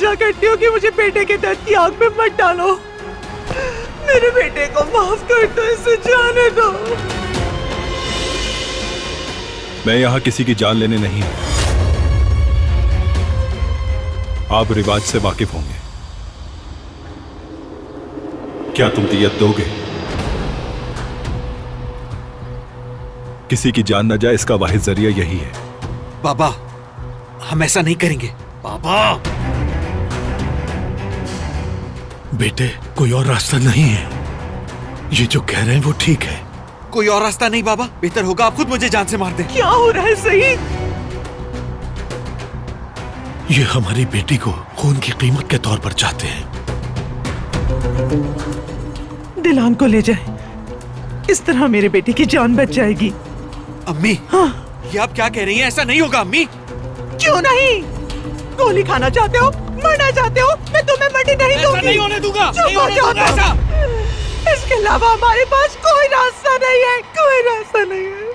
इल्तिजा करती हूँ कि मुझे बेटे के दर्द की आग में मत डालो। मेरे बेटे को माफ कर दो, इसे जाने दो। मैं यहाँ किसी की जान लेने नहीं हूं। आप रिवाज से वाकिफ होंगे। क्या तुम दियत दोगे? किसी की जान न जाए, इसका वाहिद जरिया यही है। बाबा, हम ऐसा नहीं करेंगे। बाबा, बेटे, कोई और रास्ता नहीं है। ये जो कह रहे हैं वो ठीक है। कोई और रास्ता नहीं बाबा। बेहतर होगा आप खुद मुझे जान से मार दें। क्या हो रहा है सईद? ये हमारी बेटी को खून की कीमत के तौर पर चाहते हैं। दिलान को ले जाए, इस तरह मेरे बेटे की जान बच जाएगी। अम्मी, हाँ? ये आप क्या कह रही हैं? ऐसा नहीं होगा अम्मी। क्यों नहीं? गोली खाना चाहते हो, मरना चाहते हो? मैं तुम्हें मरने नहीं दूंगी। ऐसा नहीं होने दूंगा। चुप हो जाओ तुम। इसके अलावा हमारे पास कोई रास्ता नहीं है, कोई रास्ता नहीं है।